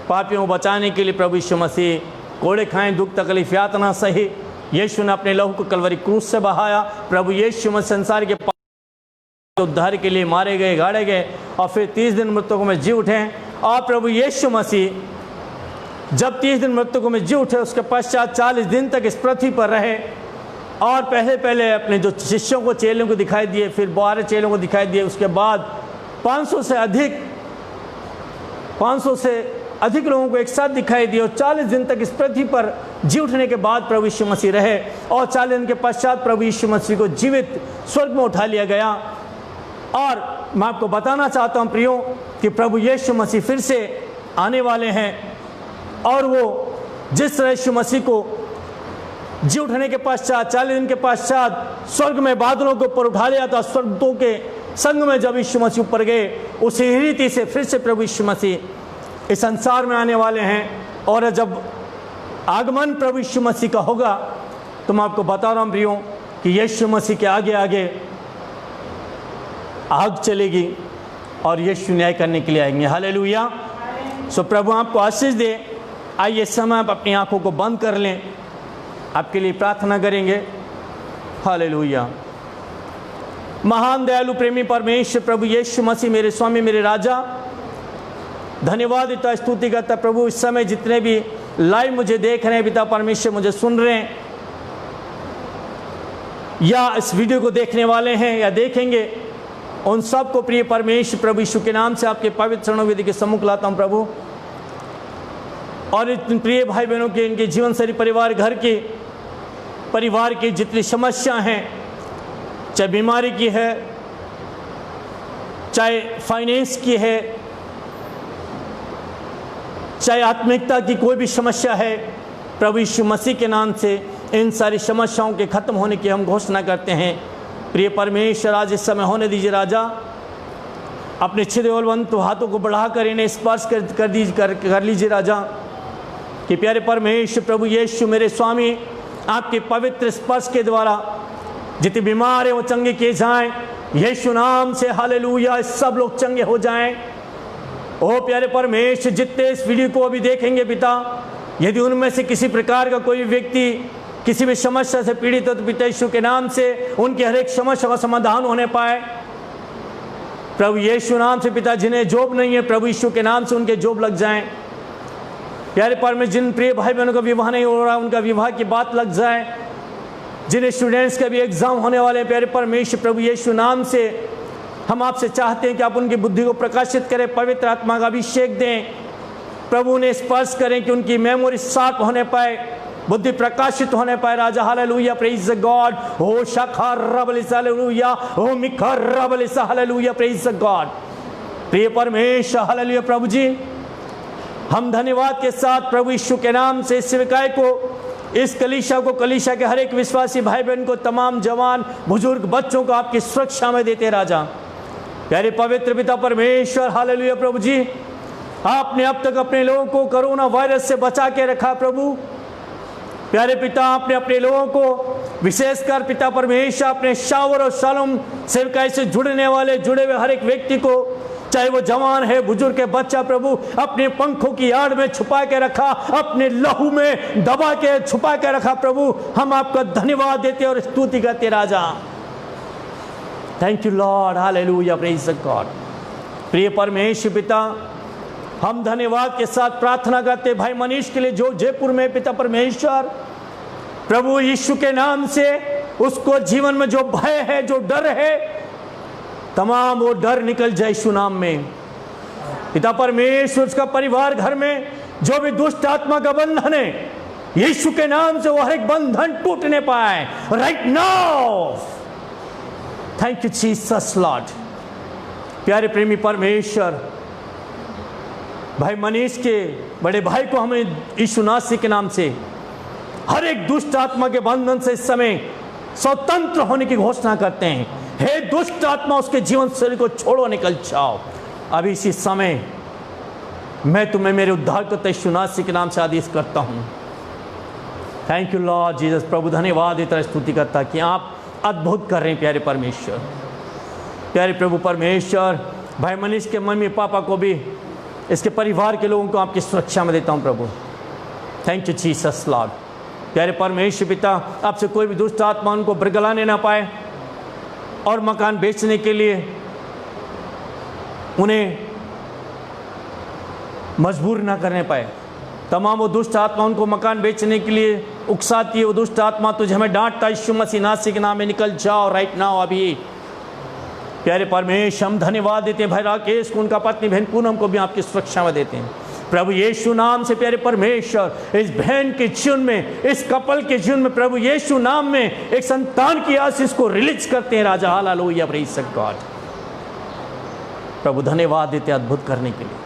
पापियों को बचाने के लिए प्रभु यीशु मसीह कोड़े खाए, दुख तकलीफ यातना सही। यीशु ने अपने लहू को कलवरी क्रूस से बहाया। प्रभु यीशु मसीह संसार के उद्धार के लिए मारे गए, गाड़े गए और फिर 30 दिन मृतकों में जी उठे। और प्रभु यीशु मसीह जब 30 दिन मृतकों में जी उठे, उसके पश्चात 40 दिन तक इस पृथ्वी पर रहे और पहले अपने जो शिष्यों को, चेलों को दिखाई दिए, फिर 12 चेलों को दिखाई दिए। उसके बाद 500 से अधिक लोगों को एक साथ दिखाई दिए और 40 दिन तक इस पृथ्वी पर जी उठने के बाद प्रभु यीशु मसीह रहे। और 40 दिन के पश्चात प्रभु यीशु मसीह को जीवित स्वर्ग में उठा लिया गया। और मैं आपको बताना चाहता हूं प्रियो कि प्रभु यीशु मसीह फिर से आने वाले हैं, और वो जिस तरह यीशु मसीह को जी उठने के पश्चात 40 दिन के पश्चात स्वर्ग में बादलों के ऊपर उठा लिया था, स्वर्गदूतों के संग में जब यीशु मसीह ऊपर गए, उसी रीति से फिर से प्रभु यीशु मसीह इस संसार में आने वाले हैं। और जब आगमन प्रभु यीशु मसीह का होगा तो मैं आपको बता रहा हूं प्रियो कि यीशु मसीह के आगे आगे आग चलेगी और यीशु न्याय करने के लिए आएंगे। हालेलुया। सो प्रभु आपको आशीष दे। आइए समय आप अपनी आंखों को बंद कर लें, आपके लिए प्रार्थना करेंगे। हालेलुया। महान दयालु प्रेमी परमेश्वर प्रभु यीशु मसीह, मेरे स्वामी, मेरे राजा, धन्यवाद देता, स्तुति करता प्रभु। इस समय जितने भी लाइव मुझे देख रहे हैं पिता परमेश्वर, मुझे सुन रहे हैं या इस वीडियो को देखने वाले हैं या देखेंगे, उन सब को प्रिय परमेश्वर प्रभु यीशु के नाम से आपके पवित्र चरणों विधि के सम्मुख लाता हूं प्रभु। और इन प्रिय भाई बहनों के, इनके जीवन शैली, परिवार की जितनी समस्या हैं, चाहे बीमारी की है, चाहे फाइनेंस की है, चाहे आत्मिकता की कोई भी समस्या है, प्रभु यीशु मसीह के नाम से इन सारी समस्याओं के खत्म होने की हम घोषणा करते हैं। प्रिय परमेश्वर, आज इस समय होने दीजिए राजा, अपने छिद्रवंत हाथों को बढ़ाकर इन्हें स्पर्श कर लीजिए राजा। कि प्यारे परमेश्वर प्रभु यीशु मेरे स्वामी, आपके पवित्र स्पर्श के द्वारा जितने बीमार हैं वो चंगे किए जाएं यीशु नाम से। हालेलुया। सब लोग चंगे हो जाएं। ओ प्यारे परमेश्वर, जितने इस वीडियो को अभी देखेंगे पिता, यदि उनमें से किसी प्रकार का कोई व्यक्ति किसी भी समस्या से पीड़ित हो तो पिता यीशु के नाम से उनकी हर एक समस्या का समाधान होने पाए प्रभु यीशु नाम से। पिता, जिन्हें जॉब नहीं है प्रभु यीशु के नाम से उनके जॉब लग जाएं। प्यारे परमेश्वर, जिन प्रिय भाई बहनों का विवाह नहीं हो रहा उनका विवाह की बात लग जाए। जिन स्टूडेंट्स का भी एग्जाम होने वाले हैं प्यारे परमेश्वर प्रभु यीशु नाम से हम आपसे चाहते हैं कि आप उनकी बुद्धि को प्रकाशित करें, पवित्र आत्मा का अभिषेक दें प्रभु, उन्हें स्पर्श करें कि उनकी मेमोरी शार्प होने पाए बुद्धि प्रकाशित होने पाए राजा। Hallelujah, praise the God. ओ शखर रबलिस, हालेलुया। ओ मिखर रबलिस, हालेलुया, प्रेज द गॉड। प्रिय परमेश्वर, हालेलुया प्रभु जी, हम धन्यवाद के साथ प्रभु यीशु के नाम से इस सेवकाई को, इस कलीसिया को, कलीसिया के हर एक विश्वासी भाई बहन को, तमाम जवान बुजुर्ग बच्चों को आपकी सुरक्षा में देते राजा। प्यारे पवित्र पिता परमेश्वर, हालेलुया प्रभु जी, आपने अब तक अपने लोगों को कोरोना वायरस से बचा के रखा प्रभु। प्यारे पिता, आपने अपने लोगों को विशेषकर पिता परमेश्वर अपने शावर और शालोम सेवकाई से जुड़ने वाले, जुड़े हुए हर एक व्यक्ति को, चाहे वो जवान है, बुजुर्ग है, बच्चा, प्रभु अपने पंखों की आड़ में छुपा के रखा, अपने लहू में दबा के छुपा के रखा प्रभु। हम आपका धन्यवाद देते और स्तुति करते राजा। Thank you Lord, hallelujah, praise the God. प्रिय परमेश्वर पिता, हम धन्यवाद के साथ प्रार्थना करते भाई मनीष के लिए, जो जयपुर में पिता परमेश्वर प्रभु यीशु के नाम से उसको जीवन में जो भय है, जो डर है, तमाम वो डर निकल जाए यीशु नाम में। पिता परमेश्वर, उसका परिवार, घर में जो भी दुष्ट आत्मा का बंधन है, यीशु के नाम से वो हर एक बंधन टूटने पाए right now. Thank you Jesus Lord. प्यारे प्रेमी परमेश्वर, भाई मनीष के बड़े भाई को हमें यीशु नासी के नाम से हर एक दुष्ट आत्मा के बंधन से इस समय स्वतंत्र होने की घोषणा करते हैं। हे दुष्ट आत्मा, उसके जीवन शरीर को छोड़ो, निकल जाओ। अभी इसी समय मैं तुम्हें मेरे उद्धारकर्ता यीशु नासी के नाम से आदेश करता हूं। Thank you Lord Jesus. प्रभु धन्यवाद देता, स्तुति करता कि आप अद्भुत कर रहे हैं प्यारे परमेश्वर। प्यारे प्रभु परमेश्वर, भाई मनीष के मम्मी पापा को भी, इसके परिवार के लोगों को आपकी सुरक्षा में देता हूं प्रभु। Thank you Jesus Lord. प्यारे परमेश्वर पिता, आपसे कोई भी दुष्ट आत्मा उनको बरगलाने ना पाए और मकान बेचने के लिए उन्हें मजबूर ना करने पाए। तमाम वो दुष्ट आत्मा उनको मकान बेचने के लिए उकसाती है, वो दुष्ट आत्मा तुझे हमें डांटता, यीशु मसीह नासी के नाम में निकल जाओ राइट नाउ अभी। प्यारे परमेश्वर, हम धन्यवाद देते हैं भाई राकेश को, उनका पत्नी बहन पूनम को भी आपकी सुरक्षा में देते हैं प्रभु यीशु नाम से। प्यारे परमेश्वर, इस बहन के जीवन में, इस कपल के जीवन में प्रभु यीशु नाम में एक संतान की आशीष को रिलीज करते हैं राजा। Hallelujah, praise God. प्रभु धन्यवाद देते हैं अद्भुत करने के लिए।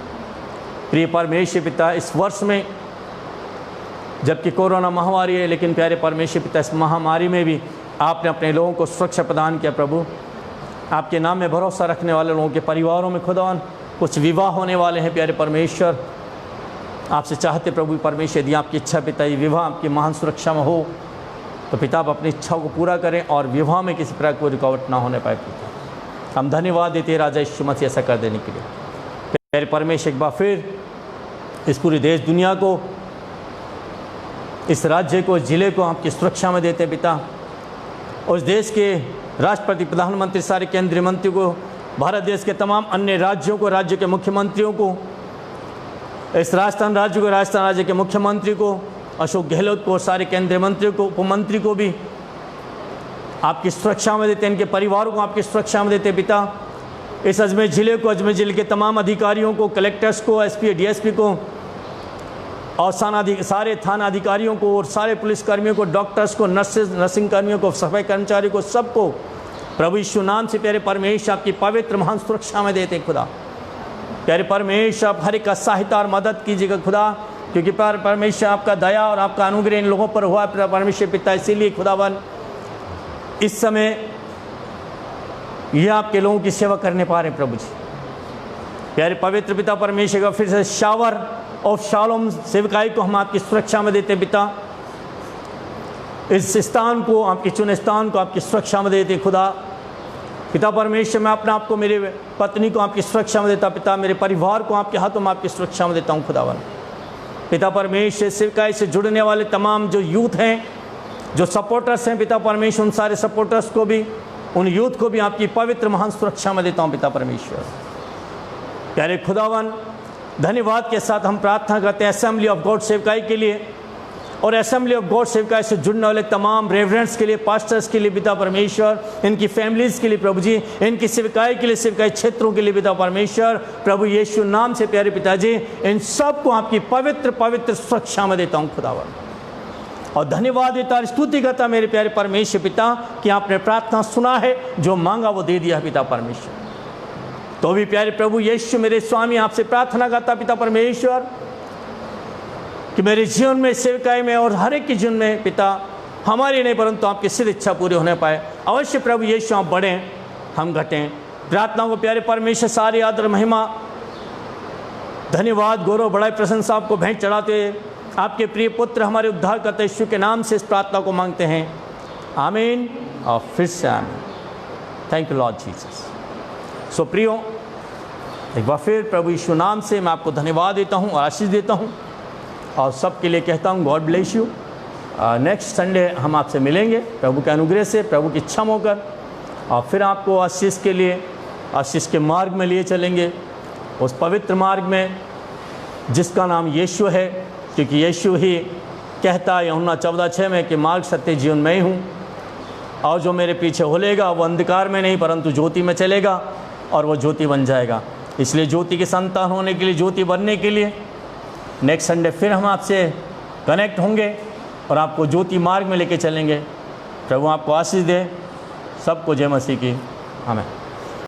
प्रिय परमेश्वर पिता, इस वर्ष में जबकि कोरोना महामारी है, लेकिन प्यारे परमेश्वर पिता, इस महामारी में भी आपने अपने लोगों को सुरक्षा प्रदान किया प्रभु। आपके नाम में भरोसा रखने वाले लोगों के परिवारों में खुदावन कुछ विवाह होने वाले हैं प्यारे परमेश्वर। आपसे चाहते प्रभु परमेश्वर, यदि आपकी इच्छा पिता ये विवाह आपकी महान सुरक्षा में हो तो पिता आप अपनी इच्छाओं को पूरा करें और विवाह में किसी प्रकार कोई रुकावट ना होने पाए पिता। हम धन्यवाद देते हैं राजा यीशु मसीह ऐसा कर देने के लिए। प्यारे परमेश्वर, एक बार फिर इस पूरी देश दुनिया को, इस राज्य को, इस जिले को आपकी सुरक्षा में देते पिता। उस देश के राष्ट्रपति, प्रधानमंत्री, सारे केंद्रीय मंत्री को, भारत देश के तमाम अन्य राज्यों को, राज्य के मुख्यमंत्रियों को, इस राजस्थान राज्य को, राजस्थान राज्य के मुख्यमंत्री को, अशोक गहलोत को, सारे केंद्रीय मंत्री को, उपमंत्री को भी आपकी सुरक्षा में देते, इनके परिवारों को आपकी सुरक्षा में देते पिता। इस अजमेर जिले को, अजमेर जिले के तमाम अधिकारियों को, कलेक्टर्स को, एसपी, डीएसपी को और सारे थाना अधिकारियों को और सारे पुलिसकर्मियों को, डॉक्टर्स को, नर्सिंग कर्मियों को, सफाई कर्मचारियों को, सबको प्रभु यीशु नाम से प्यारे परमेश्वर आपकी पवित्र महान सुरक्षा में देते खुदा। प्यारे परमेश्वर, आप हर एक का सहायता और मदद कीजिएगा खुदा, क्योंकि परमेश्वर आपका दया और आपका अनुग्रह इन लोगों पर हुआ परमेश्वर पिता। इसीलिए खुदावन इस समय ये आपके लोगों की सेवा करने पा रहे हैं प्रभु जी। प्यारे पवित्र पिता परमेश्वर का फिर से शावर और शालोम सेवकाई को हम आपकी सुरक्षा में देते पिता। इस स्थान को, आपके चुने स्थान को आपकी सुरक्षा में देते खुदा। पिता परमेश्वर, मैं अपने आप को, मेरे पत्नी को आपकी सुरक्षा में देता पिता। मेरे परिवार को आपके हाथों में आपकी सुरक्षा में देता हूँ खुदावन। पिता परमेश्वर, सेवकाई से जुड़ने वाले तमाम जो यूथ हैं, जो सपोर्टर्स हैं पिता परमेश्वर, उन सारे सपोर्टर्स को भी, उन यूथ को भी आपकी पवित्र महान सुरक्षा में देता हूँ पिता परमेश्वर। प्यारे खुदावन, धन्यवाद के साथ हम प्रार्थना करते हैं असेंबली ऑफ गॉड सेवकाई के लिए और असेंबली ऑफ गॉड सेवकाई से जुड़ने वाले तमाम रेवरेंट्स के लिए, पास्टर्स के लिए पिता परमेश्वर, इनकी फैमिलीज के लिए प्रभु जी, इनकी सेवकाई के लिए, सेवकाई क्षेत्रों के लिए पिता परमेश्वर, प्रभु यीशु नाम से प्यारे पिताजी, इन सब को आपकी पवित्र पवित्र सुरक्षा में देता हूँ खुदावन। और धन्यवाद देता और स्तुति करता मेरे प्यारे परमेश्वर पिता कि आपने प्रार्थना सुना है, जो मांगा वो दे दिया पिता परमेश्वर। तो भी प्यारे प्रभु यीशु मेरे स्वामी आपसे प्रार्थना करता पिता परमेश्वर कि मेरे जीवन में, सेवकाई में और हर एक के जीवन में पिता, हमारी नहीं परंतु आपकी सिद्ध इच्छा पूरी होने पाए। अवश्य प्रभु यीशु आप बढ़ें, हम घटें। प्रार्थना को प्यारे परमेश्वर सारी आदर महिमा धन्यवाद गौरव बड़ाई प्रशंसा आपको भेंट चढ़ाते हुए आपके प्रिय पुत्र हमारे उद्धारकर्ता यीशु के नाम से इस प्रार्थना को मांगते हैं, आमीन और फिर से amen. Thank you Lord Jesus. So प्रियो, एक बार फिर प्रभु यीशु नाम से मैं आपको धन्यवाद देता हूँ और आशीष देता हूँ और सबके लिए कहता हूँ God bless you. Next Sunday हम आपसे मिलेंगे प्रभु के अनुग्रह से, प्रभु की इच्छा होकर, और फिर आपको आशीष के लिए, आशीष के मार्ग में लिए चलेंगे, उस पवित्र मार्ग में जिसका नाम यीशु है, क्योंकि यीशु ही कहता है यूहन्ना 14:6 में कि मार्ग सत्य जीवन मैं ही हूँ, और जो मेरे पीछे होलेगा वो अंधकार में नहीं परंतु ज्योति में चलेगा और वो ज्योति बन जाएगा। इसलिए ज्योति की संतान होने के लिए, ज्योति बनने के लिए नेक्स्ट संडे फिर हम आपसे कनेक्ट होंगे और आपको ज्योति मार्ग में लेके चलेंगे। प्रभु आपको आशीष दे। सबको जय मसीह की। आमीन।